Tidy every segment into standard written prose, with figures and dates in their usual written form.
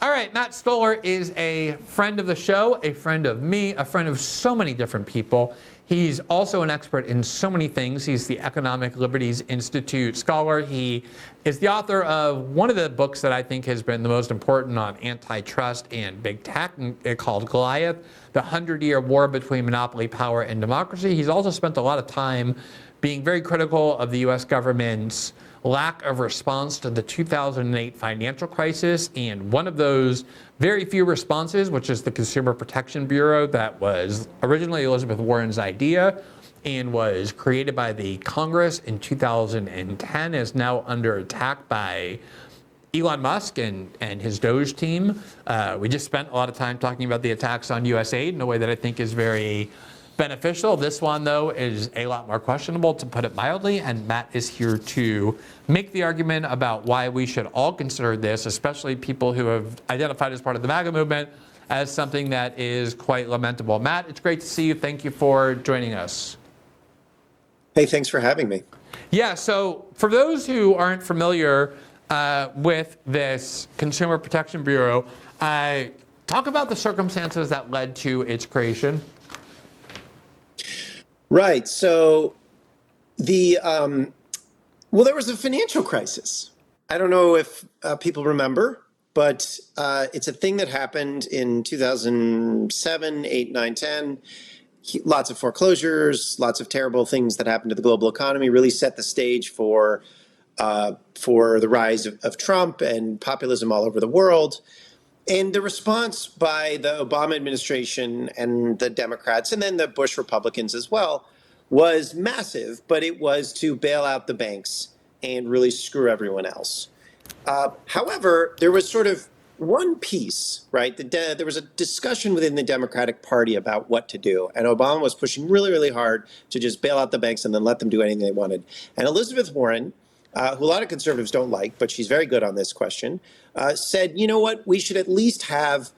All right, Matt Stoller is a friend of the show, a friend of me, a friend of so many different people. He's also an expert in so many things. He's the Economic Liberties Institute scholar. He is the author of one of the books that I think has been the most important on antitrust and big tech, called Goliath, The 100-Year War Between Monopoly Power and Democracy. He's also spent a lot of time being very critical of the U.S. government's lack of response to the 2008 financial crisis, and one of those very few responses, which is the Consumer Protection Bureau that was originally Elizabeth Warren's idea and was created by the Congress in 2010, is now under attack by Elon Musk and his Doge team. We just spent a lot of time talking about the attacks on USAID in a way that I think is very beneficial. This one, though, is a lot more questionable, to put it mildly, and Matt is here to make the argument about why we should all consider this, especially people who have identified as part of the MAGA movement, as something that is quite lamentable. Matt, it's great to see you. Thank you for joining us. Hey, thanks for having me. Yeah, so for those who aren't familiar with this Consumer Protection Bureau, talk about the circumstances that led to its creation. Right. So there was a financial crisis. I don't know if people remember, but it's a thing that happened in 2007, 8, 9, 10. Lots of foreclosures, lots of terrible things that happened to the global economy, really set the stage for the rise of Trump and populism all over the world. And the response by the Obama administration and the Democrats, and then the Bush Republicans as well, was massive, but it was to bail out the banks and really screw everyone else. However, there was sort of one piece, right? There was a discussion within the Democratic Party about what to do. And Obama was pushing really, really hard to just bail out the banks and then let them do anything they wanted. And Elizabeth Warren, who a lot of conservatives don't like, but she's very good on this question, said, you know what, we should at least have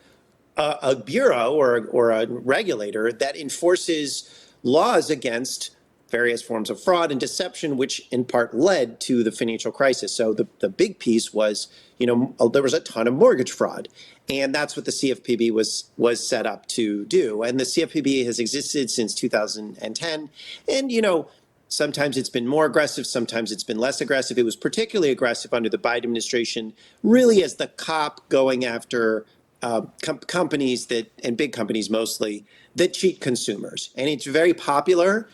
a bureau or a regulator that enforces laws against various forms of fraud and deception, which in part led to the financial crisis. So the big piece was, there was a ton of mortgage fraud. And that's what the CFPB was set up to do. And the CFPB has existed since 2010. And, sometimes it's been more aggressive, sometimes it's been less aggressive. It was particularly aggressive under the Biden administration, really as the cop going after companies and big companies mostly, that cheat consumers. And it's very popular,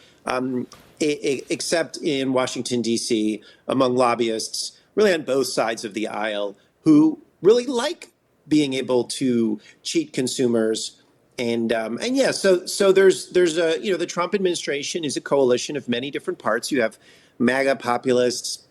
except in Washington, D.C., among lobbyists, really on both sides of the aisle, who really like being able to cheat consumers. So there's the Trump administration is a coalition of many different parts. You have MAGA populists,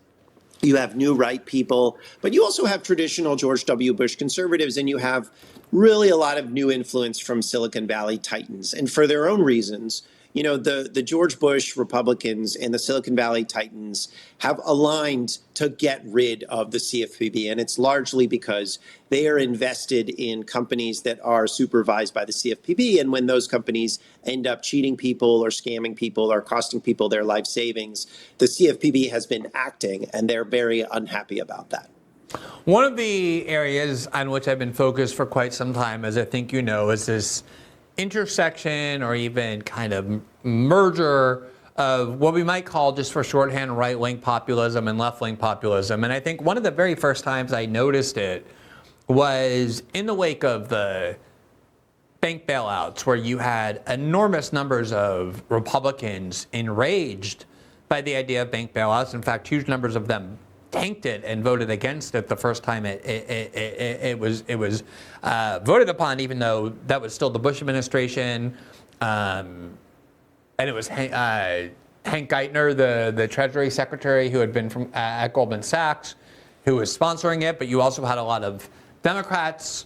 you have new right people, but you also have traditional George W. Bush conservatives, and you have really a lot of new influence from Silicon Valley titans. And for their own reasons, the George Bush Republicans and the Silicon Valley titans have aligned to get rid of the CFPB. And it's largely because they are invested in companies that are supervised by the CFPB. And when those companies end up cheating people or scamming people or costing people their life savings, the CFPB has been acting, and they're very unhappy about that. One of the areas on which I've been focused for quite some time, as I think you know, is this intersection or even kind of merger of what we might call, just for shorthand, right-wing populism and left-wing populism. And I think one of the very first times I noticed it was in the wake of the bank bailouts, where you had enormous numbers of Republicans enraged by the idea of bank bailouts. In fact, huge numbers of them tanked it and voted against it the first time it was voted upon, even though that was still the Bush administration, and it was Hank Geithner, the Treasury Secretary, who had been from at Goldman Sachs, who was sponsoring it. But you also had a lot of Democrats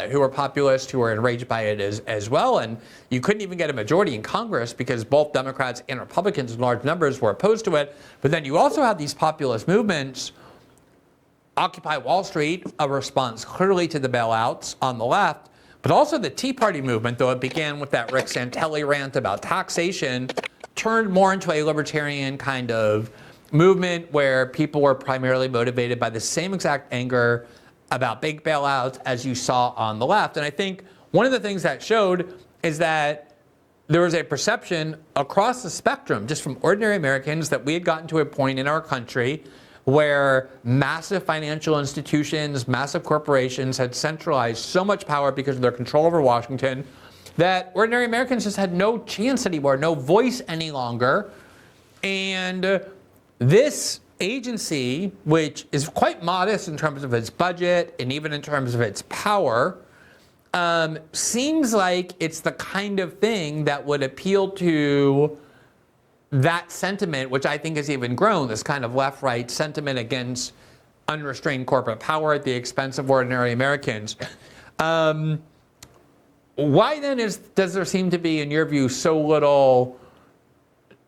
who were populist, who were enraged by it as well. And you couldn't even get a majority in Congress because both Democrats and Republicans in large numbers were opposed to it. But then you also had these populist movements, Occupy Wall Street, a response clearly to the bailouts on the left, but also the Tea Party movement, though it began with that Rick Santelli rant about taxation, turned more into a libertarian kind of movement where people were primarily motivated by the same exact anger about big bailouts as you saw on the left. And I think one of the things that showed is that there was a perception across the spectrum, just from ordinary Americans, that we had gotten to a point in our country where massive financial institutions, massive corporations had centralized so much power because of their control over Washington that ordinary Americans just had no chance anymore, no voice any longer. And this agency, which is quite modest in terms of its budget and even in terms of its power, seems like it's the kind of thing that would appeal to that sentiment, which I think has even grown, this kind of left-right sentiment against unrestrained corporate power at the expense of ordinary Americans. Why then does there seem to be, in your view, so little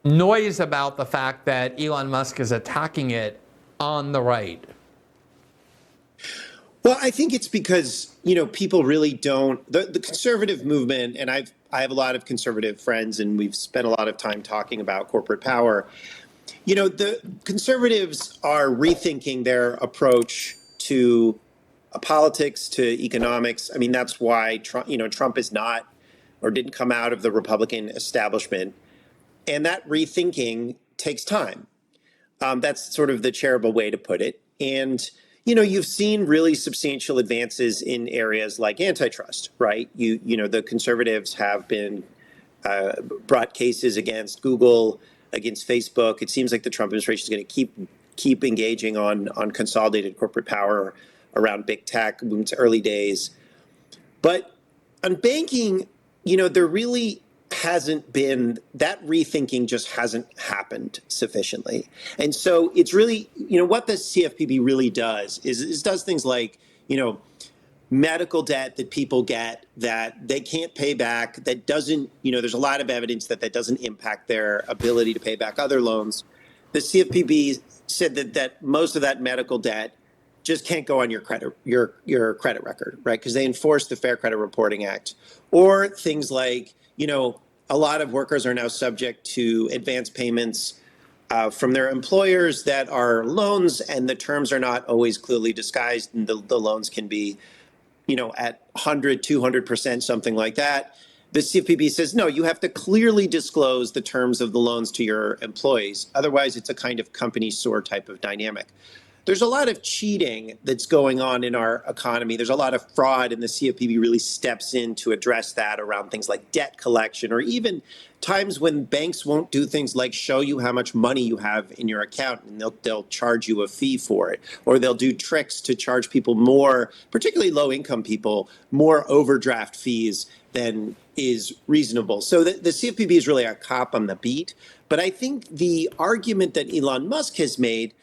noise about the fact that Elon Musk is attacking it on the right? Well, I think it's because, people really don't, the conservative movement, and I have a lot of conservative friends, and we've spent a lot of time talking about corporate power. The conservatives are rethinking their approach to politics, to economics. I mean, that's why Trump is not, or didn't come out of the Republican establishment. And that rethinking takes time. That's sort of the charitable way to put it. And you've seen really substantial advances in areas like antitrust, right? The conservatives have been brought cases against Google, against Facebook. It seems like the Trump administration is going to keep engaging on consolidated corporate power around big tech in its early days. But on banking, there really hasn't been, that rethinking just hasn't happened sufficiently. And so it's really, what the CFPB really does is does things like, medical debt that people get that they can't pay back, that doesn't, there's a lot of evidence that doesn't impact their ability to pay back other loans. The CFPB said that most of that medical debt just can't go on your credit record, right? Because they enforce the Fair Credit Reporting Act. Or things like, a lot of workers are now subject to advance payments from their employers that are loans, and the terms are not always clearly disguised, and the loans can be, at 100, 200%, something like that. The CFPB says, no, you have to clearly disclose the terms of the loans to your employees. Otherwise, it's a kind of company SOAR type of dynamic. There's a lot of cheating that's going on in our economy. There's a lot of fraud, and the CFPB really steps in to address that around things like debt collection, or even times when banks won't do things like show you how much money you have in your account, and they'll charge you a fee for it, or they'll do tricks to charge people more, particularly low-income people, more overdraft fees than is reasonable. So the CFPB is really a cop on the beat. But I think the argument that Elon Musk has made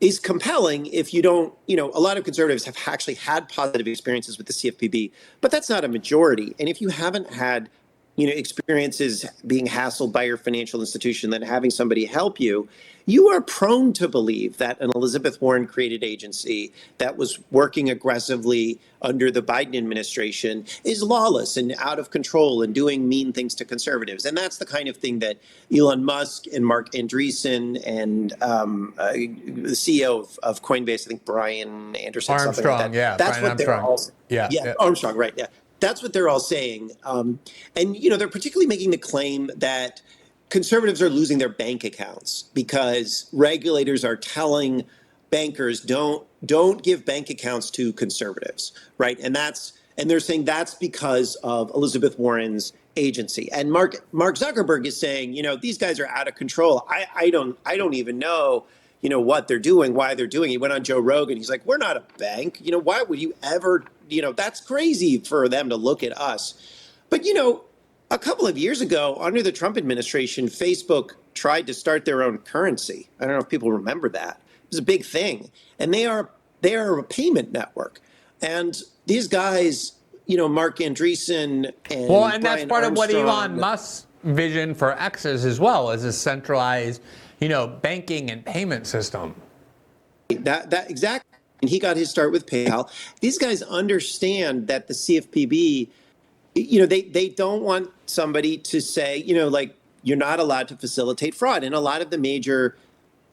is compelling if you don't, a lot of conservatives have actually had positive experiences with the CFPB, but that's not a majority. And if you haven't had, experiences being hassled by your financial institution, then having somebody help you, you are prone to believe that an Elizabeth Warren created agency that was working aggressively under the Biden administration is lawless and out of control and doing mean things to conservatives. And that's the kind of thing that Elon Musk and Mark Andreessen and the CEO of Coinbase, I think Brian Anderson, Armstrong, something like that. yeah. That's Brian what they're all. Yeah. Armstrong, right? Yeah, that's what they're all saying. And they're particularly making the claim that conservatives are losing their bank accounts because regulators are telling bankers don't give bank accounts to conservatives, right? And they're saying that's because of Elizabeth Warren's agency. And Mark Zuckerberg is saying, these guys are out of control. I don't even know, what they're doing, why they're doing it. He went on Joe Rogan. He's like, we're not a bank. Why would you ever, that's crazy for them to look at us. But, a couple of years ago, under the Trump administration, Facebook tried to start their own currency. I don't know if people remember that. It was a big thing. And they are a payment network. And these guys, Mark Andreessen and that's Brian part of what Armstrong, Elon Musk's vision for X is as well, as a centralized, banking and payment system. That exactly. And he got his start with PayPal. These guys understand that the CFPB, they don't want somebody to say, you're not allowed to facilitate fraud. And a lot of the major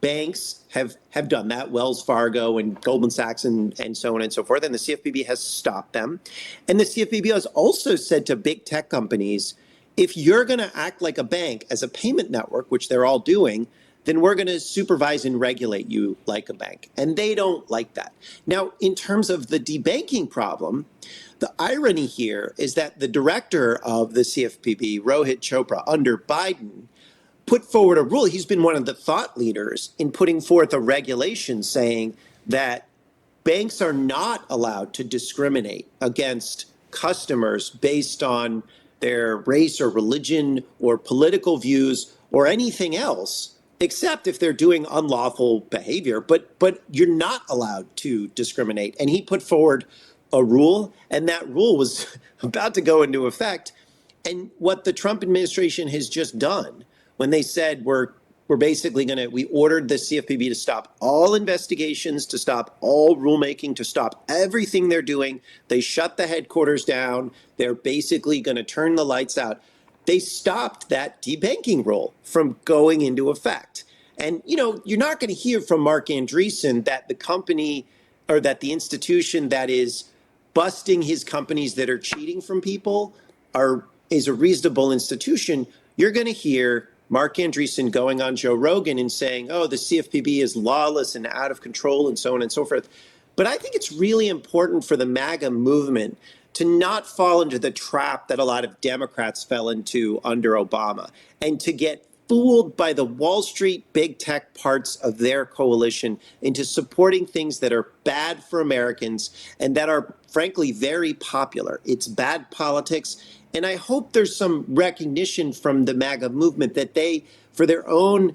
banks have done that, Wells Fargo and Goldman Sachs and so on and so forth, and the CFPB has stopped them. And the CFPB has also said to big tech companies, if you're going to act like a bank as a payment network, which they're all doing, then we're going to supervise and regulate you like a bank. And they don't like that. Now, in terms of the debanking problem, the irony here is that the director of the CFPB, Rohit Chopra, under Biden, put forward a rule. He's been one of the thought leaders in putting forth a regulation saying that banks are not allowed to discriminate against customers based on their race or religion or political views or anything else, except if they're doing unlawful behavior. But you're not allowed to discriminate. And he put forward a rule, and that rule was about to go into effect. And what the Trump administration has just done when they said we're basically we ordered the CFPB to stop all investigations, to stop all rulemaking, to stop everything they're doing. They shut the headquarters down. They're basically going to turn the lights out. They stopped that debanking rule from going into effect. And, you're not going to hear from Mark Andreessen that the company or that the institution that is busting his companies that are cheating from people is a reasonable institution. You're going to hear Mark Andreessen going on Joe Rogan and saying, oh, the CFPB is lawless and out of control and so on and so forth. But I think it's really important for the MAGA movement to not fall into the trap that a lot of Democrats fell into under Obama and to get fooled by the Wall Street big tech parts of their coalition into supporting things that are bad for Americans and that are, frankly, very popular. It's bad politics. And I hope there's some recognition from the MAGA movement that they, for their own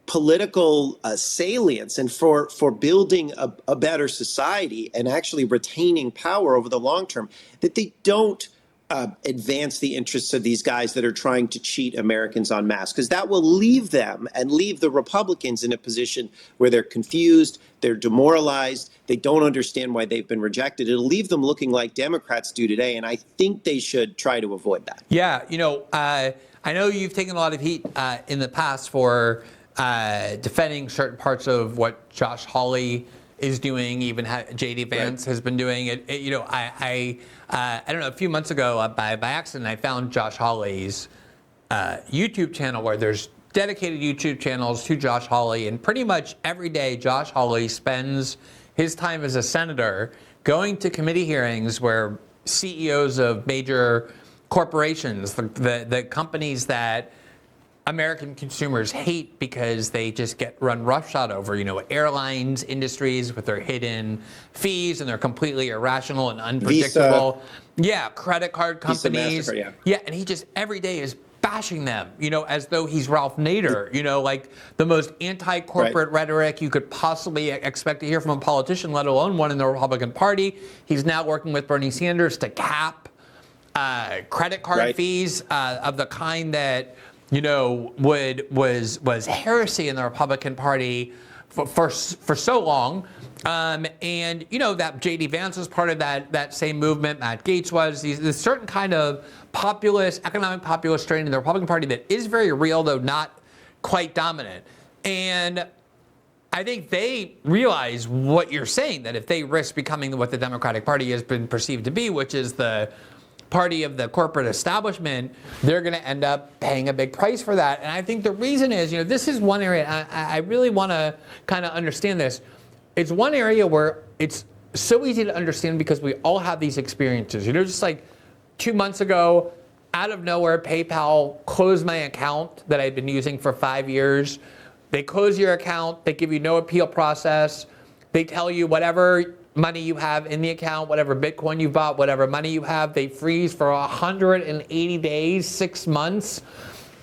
political salience and for building a better society and actually retaining power over the long term, that they don't advance the interests of these guys that are trying to cheat Americans en masse, because that will leave them and leave the Republicans in a position where they're confused, they're demoralized, they don't understand why they've been rejected. It'll leave them looking like Democrats do today, and I think they should try to avoid that. Yeah, I know you've taken a lot of heat in the past for defending certain parts of what Josh Hawley is doing, even J.D. Vance has been doing it. I don't know, a few months ago by accident, I found Josh Hawley's YouTube channel where there's dedicated YouTube channels to Josh Hawley, and pretty much every day Josh Hawley spends his time as a senator going to committee hearings where CEOs of major corporations, the companies that American consumers hate because they just get run roughshod over, airlines, industries with their hidden fees and they're completely irrational and unpredictable. Visa. Yeah, credit card companies. Visa, Mastercard, and he just every day is bashing them, as though he's Ralph Nader, like the most anti-corporate rhetoric you could possibly expect to hear from a politician, let alone one in the Republican Party. He's now working with Bernie Sanders to cap credit card fees of the kind that was heresy in the Republican Party for so long. And that J.D. Vance was part of that same movement. Matt Gaetz was. There's certain kind of economic populist strain in the Republican Party that is very real, though not quite dominant. And I think they realize what you're saying, that if they risk becoming what the Democratic Party has been perceived to be, which is the party of the corporate establishment, they're going to end up paying a big price for that. And I think the reason is, this is one area, I really want to kind of understand this. It's one area where it's so easy to understand because we all have these experiences. Just like 2 months ago, out of nowhere, PayPal closed my account that I'd been using for 5 years. They close your account. They give you no appeal process. They tell you whatever money you have in the account, whatever Bitcoin you bought, whatever money you have, they freeze for 180 days, 6 months.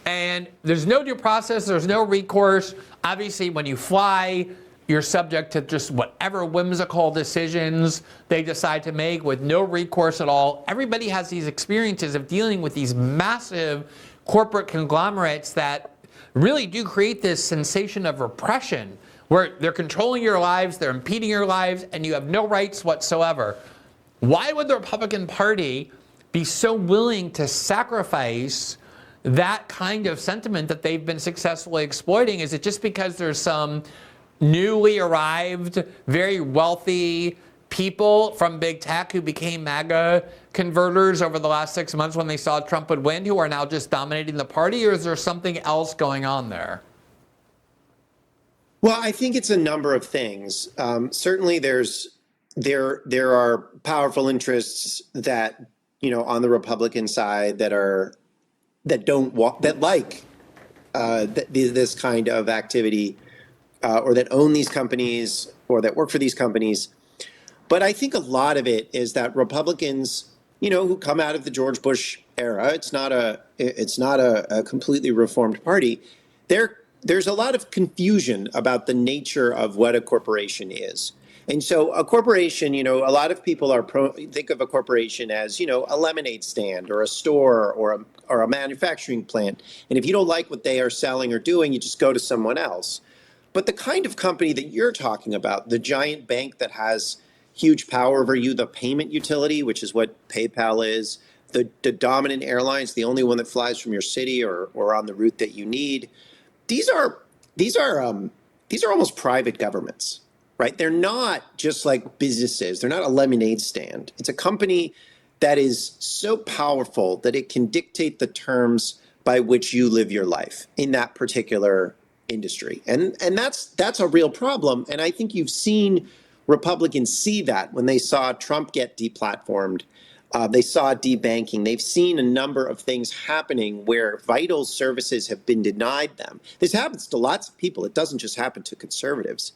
And there's no due process, there's no recourse. Obviously, when you fly, you're subject to just whatever whimsical decisions they decide to make with no recourse at all. Everybody has these experiences of dealing with these massive corporate conglomerates that really do create this sensation of repression, where they're controlling your lives, they're impeding your lives, and you have no rights whatsoever. Why would the Republican Party be so willing to sacrifice that kind of sentiment that they've been successfully exploiting? Is it just because there's some newly arrived, very wealthy people from big tech who became MAGA converters over the last 6 months when they saw Trump would win, who are now just dominating the party, or is there something else going on there? Well, I think it's a number of things. Certainly, there are powerful interests that, on the Republican side that like this kind of activity, or that own these companies or that work for these companies. But I think a lot of it is that Republicans, who come out of the George Bush era, it's not a completely reformed party. There's a lot of confusion about the nature of what a corporation is. And so a corporation, a lot of people think of a corporation as, a lemonade stand or a store or a manufacturing plant. And if you don't like what they are selling or doing, you just go to someone else. But the kind of company that you're talking about, the giant bank that has huge power over you, the payment utility, which is what PayPal is, the dominant airlines, the only one that flies from your city or on the route that you need. These are almost private governments, right? They're not just like businesses. They're not a lemonade stand. It's a company that is so powerful that it can dictate the terms by which you live your life in that particular industry. And that's a real problem. And I think you've seen Republicans see that when they saw Trump get deplatformed. They saw debanking. They've seen a number of things happening where vital services have been denied them. This happens to lots of people. It doesn't just happen to conservatives.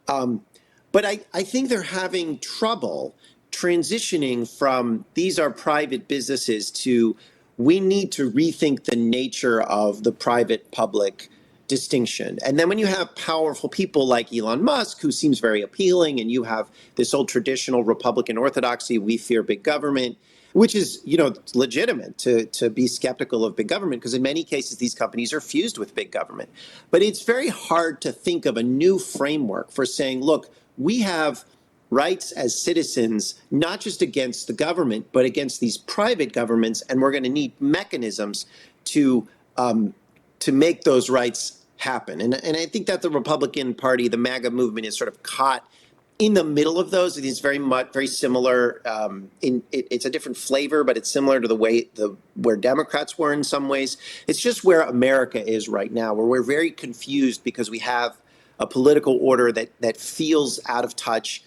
But I think they're having trouble transitioning from these are private businesses to we need to rethink the nature of the private-public distinction. And then when you have powerful people like Elon Musk, who seems very appealing, and you have this old traditional Republican orthodoxy, we fear big government, which is, legitimate to be skeptical of big government, because in many cases, these companies are fused with big government. But it's very hard to think of a new framework for saying, look, we have rights as citizens, not just against the government, but against these private governments, and we're going to need mechanisms to make those rights happen. And I think that the Republican Party, the MAGA movement, is sort of caught in the middle of those. It is very similar. It's a different flavor, but it's similar to where Democrats were in some ways. It's just where America is right now, where we're very confused because we have a political order that feels out of touch,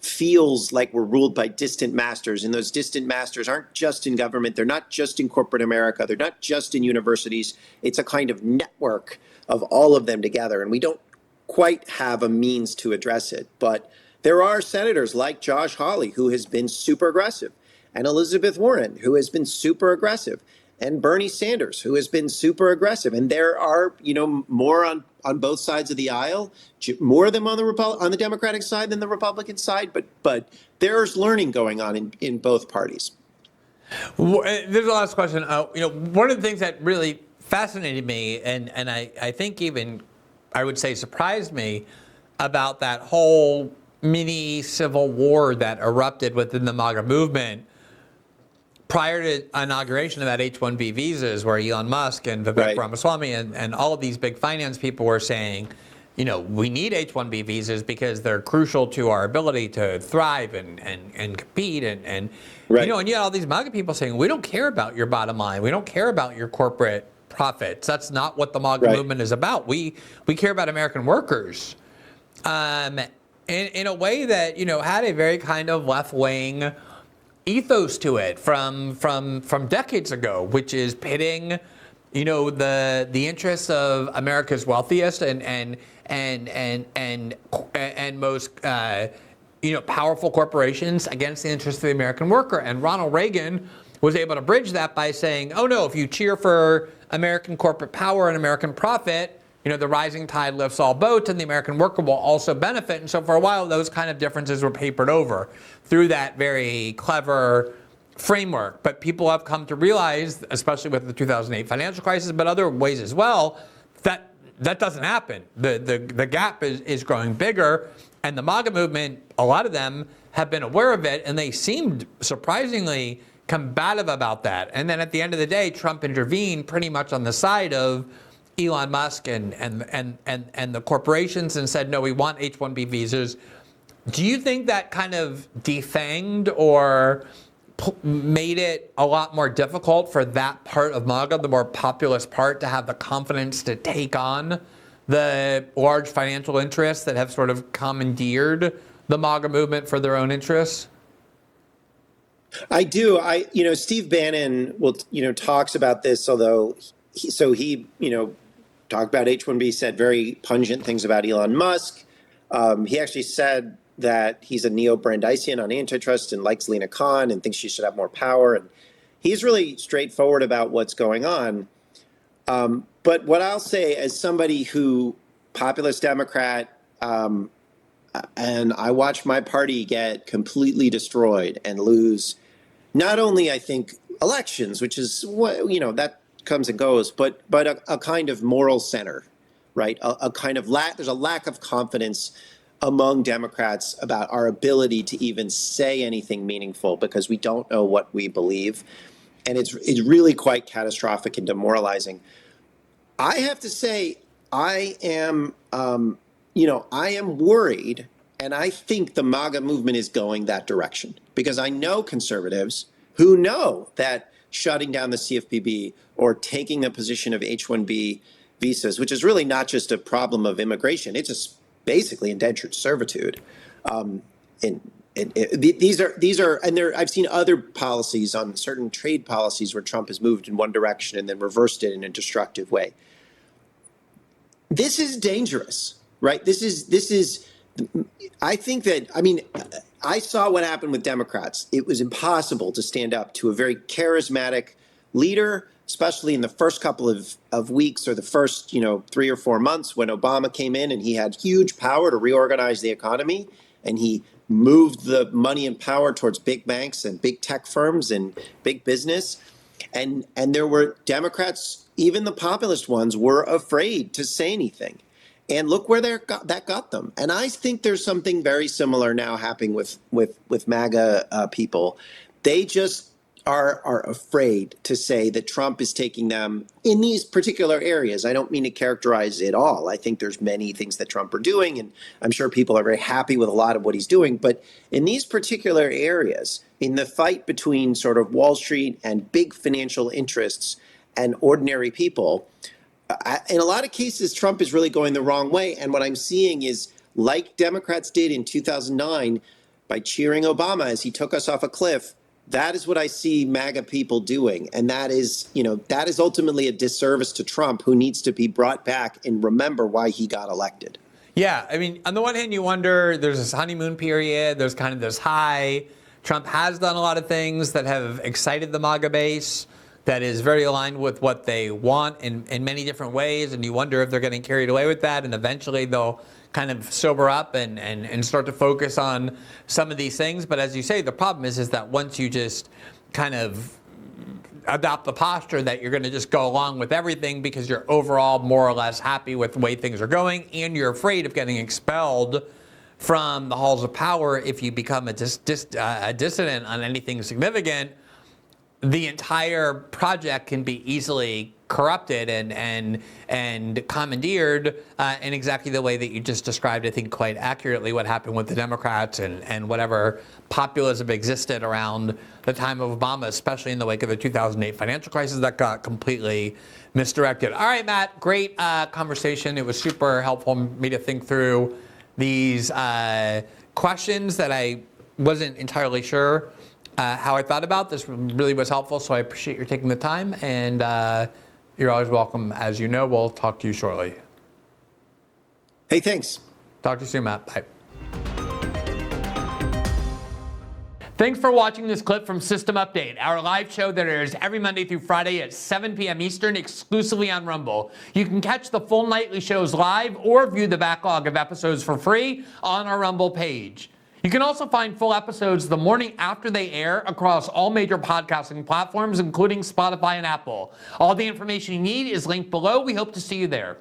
feels like we're ruled by distant masters. And those distant masters aren't just in government. They're not just in corporate America. They're not just in universities. It's a kind of network of all of them together. And we don't quite have a means to address it. But there are senators like Josh Hawley, who has been super aggressive, and Elizabeth Warren, who has been super aggressive, and Bernie Sanders, who has been super aggressive. And there are, more on both sides of the aisle, more of them on the Democratic side than the Republican side. But there's learning going on in both parties. There's a last question. One of the things that really fascinated me, and I think even I would say surprised me about that whole mini civil war that erupted within the MAGA movement prior to inauguration of that H-1B visas, where Elon Musk and Vivek Ramaswamy and all of these big finance people were saying, we need H-1B visas because they're crucial to our ability to thrive and compete. And you had all these MAGA people saying, we don't care about your bottom line. We don't care about your corporate profits. That's not what the MAGA movement is about. We care about American workers. In a way that, had a very kind of left-wing ethos to it from decades ago, which is pitting, the interests of America's wealthiest and most powerful corporations against the interests of the American worker. And Ronald Reagan was able to bridge that by saying, oh no, if you cheer for American corporate power and American profit, the rising tide lifts all boats, and the American worker will also benefit. And so for a while, those kind of differences were papered over through that very clever framework. But people have come to realize, especially with the 2008 financial crisis, but other ways as well, that doesn't happen. The gap is growing bigger, and the MAGA movement, a lot of them have been aware of it, and they seemed surprisingly combative about that. And then at the end of the day, Trump intervened pretty much on the side of Elon Musk and the corporations and said, no, we want H-1B visas. Do you think that kind of defanged or made it a lot more difficult for that part of MAGA, the more populist part, to have the confidence to take on the large financial interests that have sort of commandeered the MAGA movement for their own interests? I do. Steve Bannon talks about this, although he talked about H-1B, said very pungent things about Elon Musk. He actually said that he's a neo-Brandeisian on antitrust and likes Lena Khan and thinks she should have more power. And he's really straightforward about what's going on. But what I'll say, as somebody who, populist Democrat, and I watched my party get completely destroyed and lose not only, I think, elections, which is what, that comes and goes, but a kind of moral center, right? A kind of there's a lack of confidence among Democrats about our ability to even say anything meaningful because we don't know what we believe. And it's really quite catastrophic and demoralizing. I have to say, I am worried, and I think the MAGA movement is going that direction because I know conservatives who know that shutting down the CFPB or taking the position of H-1B visas, which is really not just a problem of immigration, it's just basically indentured servitude. These are, and I've seen other policies on certain trade policies where Trump has moved in one direction and then reversed it in a destructive way. This is dangerous, right? This is. I think that, I saw what happened with Democrats. It was impossible to stand up to a very charismatic leader, especially in the first couple of weeks or the first, 3 or 4 months when Obama came in and he had huge power to reorganize the economy. And he moved the money and power towards big banks and big tech firms and big business. And there were Democrats, even the populist ones, were afraid to say anything. And look where that got them. And I think there's something very similar now happening with MAGA people. They just are afraid to say that Trump is taking them in these particular areas. I don't mean to characterize it all. I think there's many things that Trump are doing, and I'm sure people are very happy with a lot of what he's doing. But in these particular areas, in the fight between sort of Wall Street and big financial interests and ordinary people, in a lot of cases, Trump is really going the wrong way. And what I'm seeing is, like Democrats did in 2009 by cheering Obama as he took us off a cliff, that is what I see MAGA people doing. And that is ultimately a disservice to Trump, who needs to be brought back and remember why he got elected. Yeah, on the one hand, you wonder, there's this honeymoon period, there's kind of this high. Trump has done a lot of things that have excited the MAGA base, that is very aligned with what they want in many different ways. And you wonder if they're getting carried away with that. And eventually they'll kind of sober up and start to focus on some of these things. But as you say, the problem is that once you just kind of adopt the posture that you're going to just go along with everything because you're overall more or less happy with the way things are going, and you're afraid of getting expelled from the halls of power if you become a dissident on anything significant, the entire project can be easily corrupted and commandeered in exactly the way that you just described, I think, quite accurately what happened with the Democrats and whatever populism existed around the time of Obama, especially in the wake of the 2008 financial crisis that got completely misdirected. All right, Matt, great conversation. It was super helpful for me to think through these questions that I wasn't entirely sure how I thought about. This really was helpful, so I appreciate your taking the time, and you're always welcome. As you know, we'll talk to you shortly. Hey, thanks. Talk to you soon, Matt. Bye. Thanks for watching this clip from System Update, our live show that airs every Monday through Friday at 7 p.m. Eastern, exclusively on Rumble. You can catch the full nightly shows live or view the backlog of episodes for free on our Rumble page. You can also find full episodes the morning after they air across all major podcasting platforms, including Spotify and Apple. All the information you need is linked below. We hope to see you there.